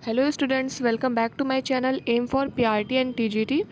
Hello students, welcome back to my channel M for PRT and TGT.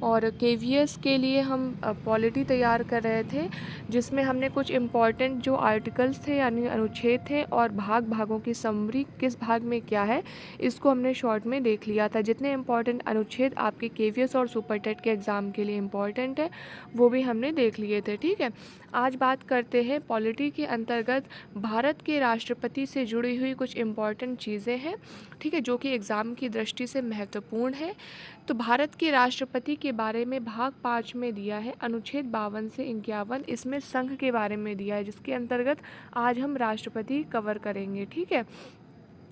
और KVS के लिए हम polity तैयार कर रहे थे, जिसमें हमने कुछ इम्पॉर्टेंट जो आर्टिकल्स थे यानी अनुच्छेद थे और भागों की समरी किस भाग में क्या है, इसको हमने शॉर्ट में देख लिया था। जितने इम्पॉर्टेंट अनुच्छेद आपके केवीएस और सुपर टेट के एग्ज़ाम के लिए इम्पॉर्टेंट है वो भी हमने देख लिए थे। ठीक है, आज बात करते हैं पॉलिटी के अंतर्गत भारत के राष्ट्रपति से जुड़ी हुई कुछ इम्पॉर्टेंट चीज़ें हैं, ठीक है, जो कि एग्ज़ाम की दृष्टि से महत्वपूर्ण है। तो भारत के राष्ट्रपति के बारे में भाग 5 में दिया है अनुच्छेद 52 से 51, इसमें संघ के बारे में दिया है, जिसके अंतर्गत आज हम राष्ट्रपति कवर करेंगे। ठीक है,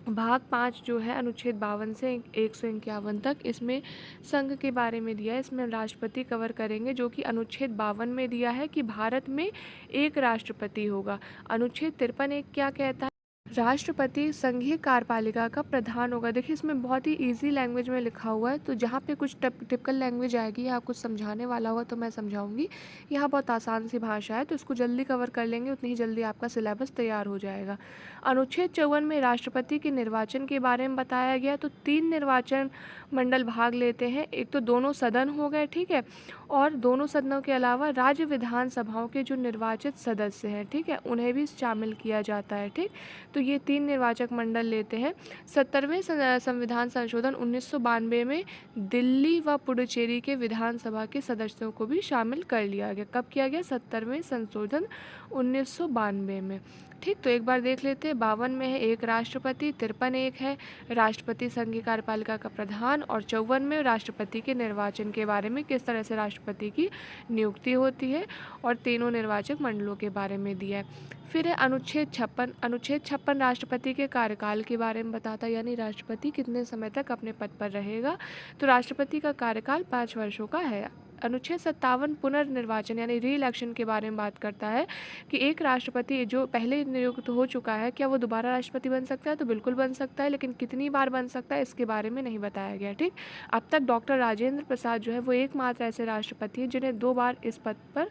भाग 5 जो है अनुच्छेद 52 से 151 तक, इसमें संघ के बारे में दिया है, इसमें राष्ट्रपति कवर करेंगे, जो कि अनुच्छेद 52 में दिया है कि भारत में एक राष्ट्रपति होगा। अनुच्छेद 53 एक क्या कहता है, राष्ट्रपति संघीय कार्यपालिका का प्रधान होगा। देखिए, इसमें बहुत ही इजी लैंग्वेज में लिखा हुआ है, तो जहाँ पे कुछ टिपिकल लैंग्वेज आएगी या कुछ समझाने वाला होगा तो मैं समझाऊंगी। यहाँ बहुत आसान सी भाषा है, तो इसको जल्दी कवर कर लेंगे उतनी ही जल्दी आपका सिलेबस तैयार हो जाएगा। अनुच्छेद 54 में राष्ट्रपति के निर्वाचन के बारे में बताया गया। तो 3 निर्वाचन मंडल भाग लेते हैं, एक तो दोनों सदन हो गए, ठीक है, और दोनों सदनों के अलावा राज्य विधानसभाओं के जो निर्वाचित सदस्य हैं, ठीक है, उन्हें भी शामिल किया जाता है। ठीक, तो ये 3 निर्वाचक मंडल लेते हैं। 70वें संविधान संशोधन 1992 में दिल्ली व पुडुचेरी के विधानसभा के सदस्यों को भी शामिल कर लिया गया। कब किया गया? 70वें संशोधन 1992 में। ठीक, तो एक बार देख लेते हैं। 52 में है एक राष्ट्रपति, 53 एक है राष्ट्रपति संघीय कार्यपालिका का प्रधान, और 54 में राष्ट्रपति के निर्वाचन के बारे में, किस तरह से राष्ट्रपति की नियुक्ति होती है, और तीनों निर्वाचक मंडलों के बारे में दिया है। फिर है अनुच्छेद 56। अनुच्छेद 56 राष्ट्रपति के कार्यकाल के बारे में बताता है, यानी राष्ट्रपति कितने समय तक अपने पद पर रहेगा। तो राष्ट्रपति का कार्यकाल 5 वर्षों का है। अनुच्छेद 57 पुनर्निर्वाचन यानी री इलेक्शन के बारे में बात करता है कि एक राष्ट्रपति जो पहले नियुक्त हो चुका है, क्या वो दोबारा राष्ट्रपति बन सकता है? तो बिल्कुल बन सकता है, लेकिन कितनी बार बन सकता है इसके बारे में नहीं बताया गया। ठीक, अब तक डॉक्टर राजेंद्र प्रसाद जो है वो एकमात्र ऐसे राष्ट्रपति हैं जिन्हें 2 बार इस पद पर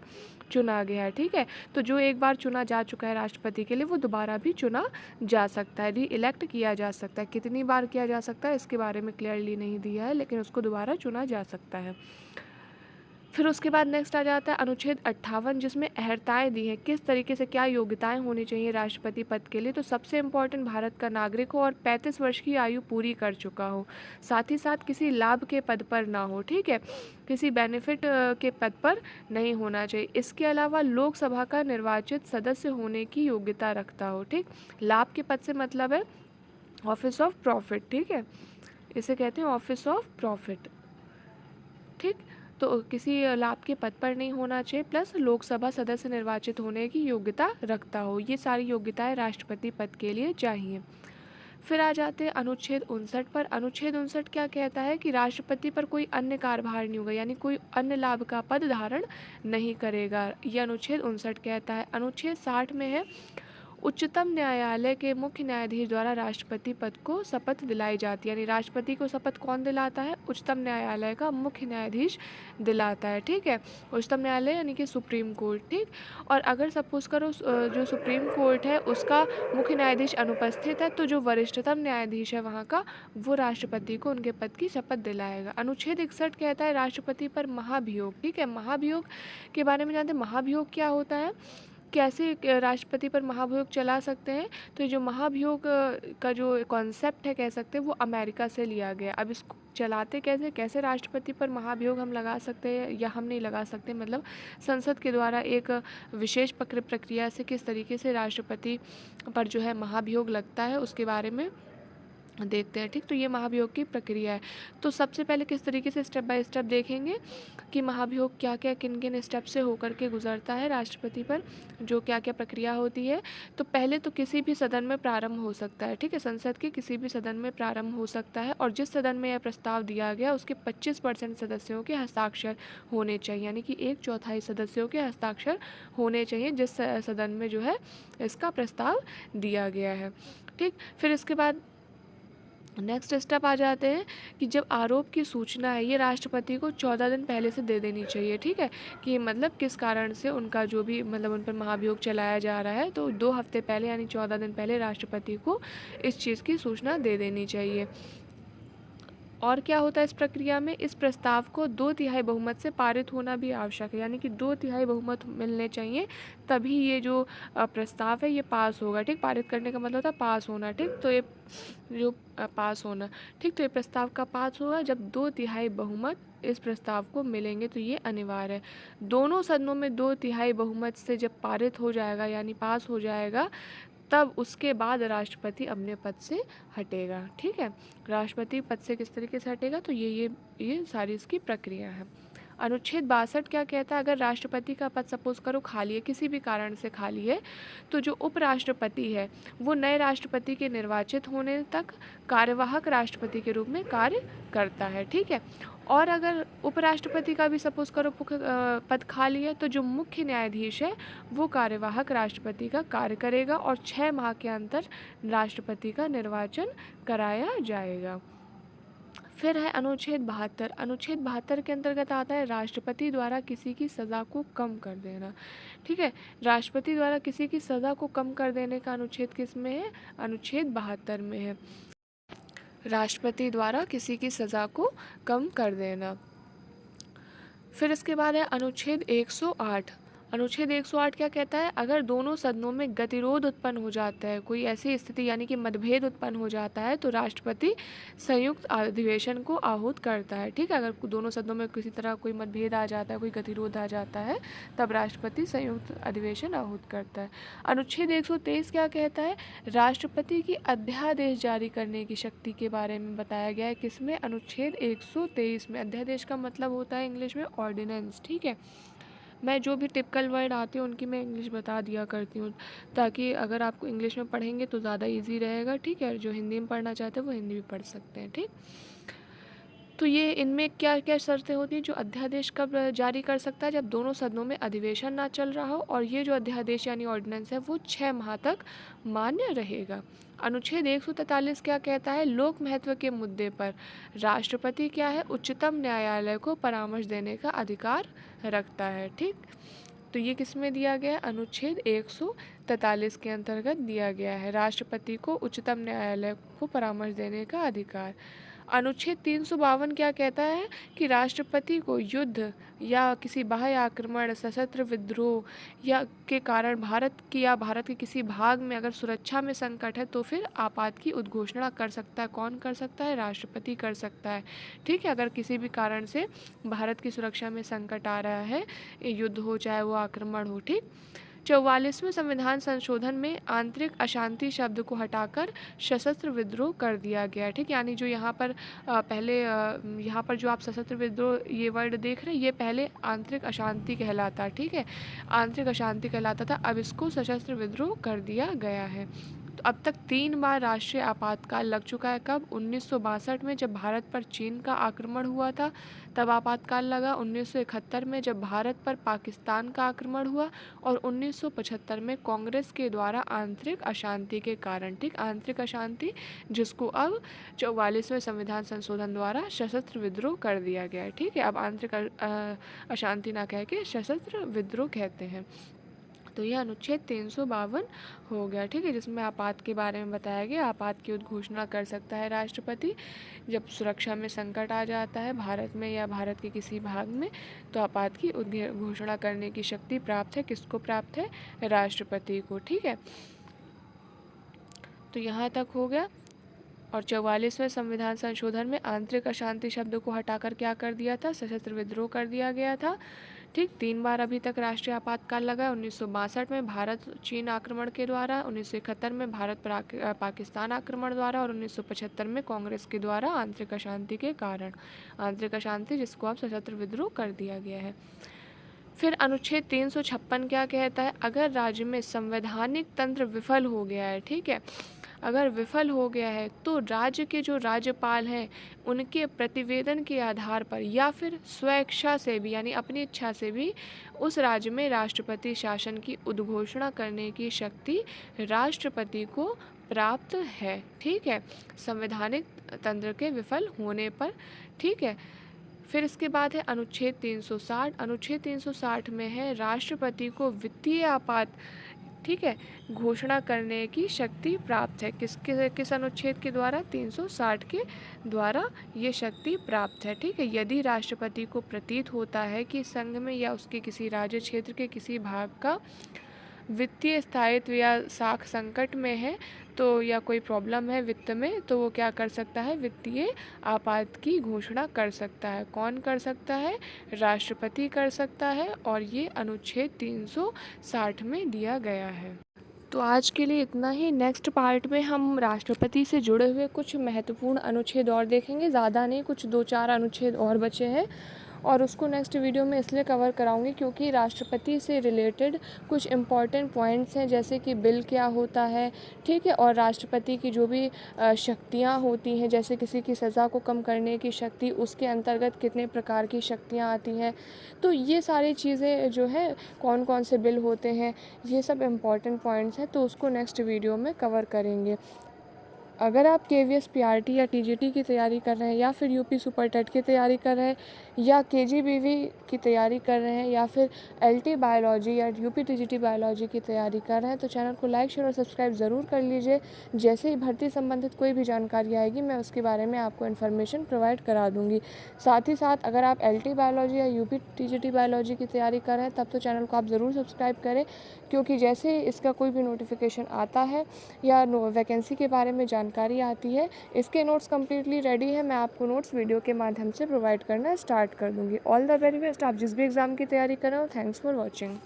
चुना गया है। ठीक है, तो जो एक बार चुना जा चुका है राष्ट्रपति के लिए, वो दोबारा भी चुना जा सकता है, री इलेक्ट किया जा सकता है। कितनी बार किया जा सकता है इसके बारे में क्लियरली नहीं दिया है, लेकिन उसको दोबारा चुना जा सकता है। फिर उसके बाद नेक्स्ट आ जाता है अनुच्छेद 58, जिसमें अहर्ताएँ दी हैं, किस तरीके से क्या योग्यताएं होनी चाहिए राष्ट्रपति पद के लिए। तो सबसे इम्पोर्टेंट, भारत का नागरिक हो और 35 वर्ष की आयु पूरी कर चुका हो, साथ ही साथ किसी लाभ के पद पर ना हो, ठीक है, किसी बेनिफिट के पद पर नहीं होना चाहिए। इसके अलावा लोकसभा का निर्वाचित सदस्य होने की योग्यता रखता हो। ठीक, लाभ के पद से मतलब है ऑफिस ऑफ प्रॉफिट, ठीक है, इसे कहते हैं ऑफिस ऑफ प्रॉफिट। ठीक, तो किसी लाभ के पद पर नहीं होना चाहिए, प्लस लोकसभा सदस्य निर्वाचित होने की योग्यता रखता हो। ये सारी योग्यताएं राष्ट्रपति पद के लिए चाहिए। फिर आ जाते हैं अनुच्छेद 59 पर। अनुच्छेद 59 क्या कहता है कि राष्ट्रपति पर कोई अन्य कार्यभार नहीं होगा, यानी कोई अन्य लाभ का पद धारण नहीं करेगा, ये अनुच्छेद 59 कहता है। अनुच्छेद 60 में है उच्चतम न्यायालय के मुख्य न्यायाधीश द्वारा राष्ट्रपति पद को शपथ दिलाई जाती है, यानी राष्ट्रपति को शपथ कौन दिलाता है? उच्चतम न्यायालय का मुख्य न्यायाधीश दिलाता है। ठीक है, उच्चतम न्यायालय यानी कि सुप्रीम कोर्ट। ठीक, और अगर सपोज करो जो सुप्रीम कोर्ट है उसका मुख्य न्यायाधीश अनुपस्थित है, तो जो वरिष्ठतम न्यायाधीश है वहाँ का, वो राष्ट्रपति को उनके पद की शपथ दिलाएगा। अनुच्छेद 61 कहता है राष्ट्रपति पर महाभियोग। ठीक है, महाभियोग के बारे में जानते हैं। महाभियोग क्या होता है, कैसे राष्ट्रपति पर महाभियोग चला सकते हैं? तो ये जो महाभियोग का जो कॉन्सेप्ट है, कह सकते हैं, वो अमेरिका से लिया गया। अब इसको चलाते कैसे, कैसे राष्ट्रपति पर महाभियोग हम लगा सकते हैं या हम नहीं लगा सकते, मतलब संसद के द्वारा एक विशेष प्रक्रिया से किस तरीके से राष्ट्रपति पर जो है महाभियोग लगता है, उसके बारे में देखते हैं। ठीक, तो ये महाभियोग की प्रक्रिया है। तो सबसे पहले किस तरीके से स्टेप बाय स्टेप देखेंगे कि महाभियोग क्या क्या किन किन स्टेप से होकर के गुजरता है राष्ट्रपति पर, जो क्या क्या प्रक्रिया होती है। तो पहले तो किसी भी सदन में प्रारंभ हो सकता है, ठीक है, संसद के किसी भी सदन में प्रारंभ हो सकता है, और जिस सदन में यह प्रस्ताव दिया गया उसके 25% सदस्यों के हस्ताक्षर होने चाहिए, यानी कि 1/4 सदस्यों के हस्ताक्षर होने चाहिए जिस सदन में जो है इसका प्रस्ताव दिया गया है। ठीक, फिर इसके बाद नेक्स्ट स्टेप आ जाते हैं कि जब आरोप की सूचना है, ये राष्ट्रपति को 14 दिन पहले से दे देनी चाहिए। ठीक है, कि मतलब किस कारण से उनका जो भी मतलब उन पर महाभियोग चलाया जा रहा है, तो 2 हफ्ते पहले यानी 14 दिन पहले राष्ट्रपति को इस चीज़ की सूचना दे देनी चाहिए। और क्या होता है इस प्रक्रिया में, इस प्रस्ताव को 2/3 बहुमत से पारित होना भी आवश्यक है, यानी कि 2/3 बहुमत मिलने चाहिए, तभी ये जो प्रस्ताव है ये पास होगा। ठीक, पारित करने का मतलब होता है पास होना। ठीक, तो ये जो पास होना, ठीक, तो ये प्रस्ताव का पास होगा जब 2/3 बहुमत इस प्रस्ताव को मिलेंगे, तो ये अनिवार्य है। दोनों सदनों में 2/3 बहुमत से जब पारित हो जाएगा यानी पास हो जाएगा, तब उसके बाद राष्ट्रपति अपने पद से हटेगा। ठीक है, राष्ट्रपति पद से किस तरीके से हटेगा, तो ये सारी इसकी प्रक्रिया है। अनुच्छेद 62 क्या कहता है, अगर राष्ट्रपति का पद सपोज करो खाली है, किसी भी कारण से खाली है, तो जो उपराष्ट्रपति है वो नए राष्ट्रपति के निर्वाचित होने तक कार्यवाहक राष्ट्रपति के रूप में कार्य करता है। ठीक है, और अगर उपराष्ट्रपति का भी सपोज करो पद खाली है, तो जो मुख्य न्यायाधीश है वो कार्यवाहक राष्ट्रपति का कार्य करेगा और 6 माह के अंतर राष्ट्रपति का निर्वाचन कराया जाएगा। फिर है अनुच्छेद 72। अनुच्छेद 72 के अंतर्गत आता है राष्ट्रपति द्वारा किसी की सज़ा को कम कर देना। ठीक है, राष्ट्रपति द्वारा किसी की सज़ा को कम कर देने का अनुच्छेद किस में है, अनुच्छेद 72 में है, राष्ट्रपति द्वारा किसी की सज़ा को कम कर देना। फिर इसके बाद है अनुच्छेद 108। अनुच्छेद 108 क्या कहता है, अगर दोनों सदनों में गतिरोध उत्पन्न हो जाता है, कोई ऐसी स्थिति यानी कि मतभेद उत्पन्न हो जाता है, तो राष्ट्रपति संयुक्त अधिवेशन को आहूत करता है। ठीक है, अगर दोनों सदनों में किसी तरह कोई मतभेद आ जाता है, कोई गतिरोध आ जाता है, तब राष्ट्रपति संयुक्त अधिवेशन आहूत करता है। अनुच्छेद 123 क्या कहता है, राष्ट्रपति की अध्यादेश जारी करने की शक्ति के बारे में बताया गया है, किसमें, अनुच्छेद 123 में। अध्यादेश का मतलब होता है इंग्लिश में ऑर्डिनेंस। ठीक है, मैं जो भी टिपिकल वर्ड आते हैं उनकी मैं इंग्लिश बता दिया करती हूँ, ताकि अगर आपको इंग्लिश में पढ़ेंगे तो ज़्यादा इजी रहेगा। ठीक है, जो हिंदी में पढ़ना चाहते हैं वो हिंदी में पढ़ सकते हैं। ठीक, तो ये इनमें क्या क्या शर्तें होती हैं, जो अध्यादेश कब जारी कर सकता है, जब दोनों सदनों में अधिवेशन ना चल रहा हो, और ये जो अध्यादेश यानी ऑर्डिनेंस है वो 6 माह तक मान्य रहेगा। अनुच्छेद 143 क्या कहता है, लोक महत्व के मुद्दे पर राष्ट्रपति क्या है, उच्चतम न्यायालय को परामर्श देने का अधिकार रखता है। ठीक, तो ये किस में दिया गया है, अनुच्छेद 143 के अंतर्गत दिया गया है, राष्ट्रपति को उच्चतम न्यायालय को परामर्श देने का अधिकार। अनुच्छेद 352 क्या कहता है कि राष्ट्रपति को युद्ध या किसी बाह्य आक्रमण, सशस्त्र विद्रोह या के कारण भारत के किसी भाग में अगर सुरक्षा में संकट है, तो फिर आपात की उद्घोषणा कर सकता है। कौन कर सकता है, राष्ट्रपति कर सकता है। ठीक है, अगर किसी भी कारण से भारत की सुरक्षा में संकट आ रहा है, युद्ध हो चाहे वो आक्रमण हो। ठीक, 44वें संविधान संशोधन में आंतरिक अशांति शब्द को हटाकर सशस्त्र विद्रोह कर दिया गया। ठीक, यानी जो यहाँ पर यहाँ पर जो आप सशस्त्र विद्रोह ये वर्ड देख रहे हैं, ये पहले आंतरिक अशांति कहलाता। ठीक है, आंतरिक अशांति कहलाता था, अब इसको सशस्त्र विद्रोह कर दिया गया है। तो अब तक 3 बार राष्ट्रीय आपातकाल लग चुका है। कब, 1962 में जब भारत पर चीन का आक्रमण हुआ था तब आपातकाल लगा, 1971 में जब भारत पर पाकिस्तान का आक्रमण हुआ, और 1975 में कांग्रेस के द्वारा आंतरिक अशांति के कारण। ठीक, आंतरिक अशांति जिसको अब 44वें संविधान संशोधन द्वारा सशस्त्र विद्रोह कर दिया गया है। ठीक है, अब आंतरिक अशांति ना कह के सशस्त्र विद्रोह कहते हैं। तो यह अनुच्छेद 352 हो गया। ठीक है, जिसमें आपात के बारे में बताया गया, आपात की उद्घोषणा कर सकता है राष्ट्रपति जब सुरक्षा में संकट आ जाता है भारत में या भारत के किसी भाग में, तो आपात की घोषणा करने की शक्ति प्राप्त है, किसको प्राप्त है, राष्ट्रपति को। ठीक है, तो यहाँ तक हो गया। और 44वें संविधान संशोधन में आंतरिक अशांति शब्द को हटाकर क्या कर दिया था, सशस्त्र विद्रोह कर दिया गया था। ठीक, 3 बार अभी तक राष्ट्रीय आपातकाल लगा, 1962 में भारत चीन आक्रमण के द्वारा, 1971 में भारत पाकिस्तान आक्रमण द्वारा, और 1975 में कांग्रेस के द्वारा आंतरिक अशांति के कारण। आंतरिक अशांति जिसको अब सशस्त्र विद्रोह कर दिया गया है। फिर अनुच्छेद 356 क्या कहता है, अगर राज्य में संवैधानिक तंत्र विफल हो गया है, ठीक है, अगर विफल हो गया है, तो राज्य के जो राज्यपाल हैं उनके प्रतिवेदन के आधार पर या फिर स्वेच्छा से भी यानी अपनी इच्छा से भी उस राज्य में राष्ट्रपति शासन की उद्घोषणा करने की शक्ति राष्ट्रपति को प्राप्त है। ठीक है, संवैधानिक तंत्र के विफल होने पर। ठीक है, फिर इसके बाद है अनुच्छेद 360। अनुच्छेद 360 में है राष्ट्रपति को वित्तीय आपात ठीक है, घोषणा करने की शक्ति प्राप्त है। किस अनुच्छेद के द्वारा? 360 के द्वारा ये शक्ति प्राप्त है। ठीक है, यदि राष्ट्रपति को प्रतीत होता है कि संघ में या उसके किसी राज्य क्षेत्र के किसी भाग का वित्तीय स्थायित्व या साख संकट में है, तो या कोई प्रॉब्लम है वित्त में, तो वो क्या कर सकता है? वित्तीय आपात की घोषणा कर सकता है। कौन कर सकता है? राष्ट्रपति कर सकता है, और ये अनुच्छेद 360 में दिया गया है। तो आज के लिए इतना ही। नेक्स्ट पार्ट में हम राष्ट्रपति से जुड़े हुए कुछ महत्वपूर्ण अनुच्छेद और देखेंगे, ज़्यादा नहीं, कुछ 2-4 अनुच्छेद और बचे हैं, और उसको नेक्स्ट वीडियो में इसलिए कवर कराऊंगी क्योंकि राष्ट्रपति से रिलेटेड कुछ इम्पॉर्टेंट पॉइंट्स हैं, जैसे कि बिल क्या होता है, ठीक है, और राष्ट्रपति की जो भी शक्तियां होती हैं, जैसे किसी की सज़ा को कम करने की शक्ति, उसके अंतर्गत कितने प्रकार की शक्तियां आती हैं, तो ये सारी चीज़ें जो है, कौन कौन से बिल होते हैं, ये सब इम्पॉर्टेंट पॉइंट्स हैं, तो उसको नेक्स्ट वीडियो में कवर करेंगे। अगर आप KVS PRT या TGT की तैयारी कर रहे हैं, या फिर UP सुपर टेट की तैयारी कर रहे हैं, या KGBV की तैयारी कर रहे हैं, या फिर LT बायोलॉजी या UP TGT बायोलॉजी की तैयारी कर रहे हैं, तो चैनल को लाइक, शेयर और सब्सक्राइब ज़रूर कर लीजिए। जैसे ही भर्ती संबंधित कोई भी जानकारी आएगी, मैं उसके बारे में आपको इन्फॉर्मेशन प्रोवाइड करा दूँगी। साथ ही साथ अगर आप LT बायोलॉजी या UP TGT बायोलॉजी की तैयारी कर रहे हैं, तब तो चैनल को आप ज़रूर सब्सक्राइब करें, क्योंकि जैसे इसका कोई भी नोटिफिकेशन आता है या वैकेंसी के बारे में जानकारी आती है, इसके नोट्स कम्प्लीटली रेडी है, मैं आपको नोट्स वीडियो के माध्यम से प्रोवाइड करना स्टार्ट कर दूँगी। All the very best. आप जिस भी एग्ज़ाम की तैयारी कर रहे हो, थैंक्स फॉर वॉचिंग।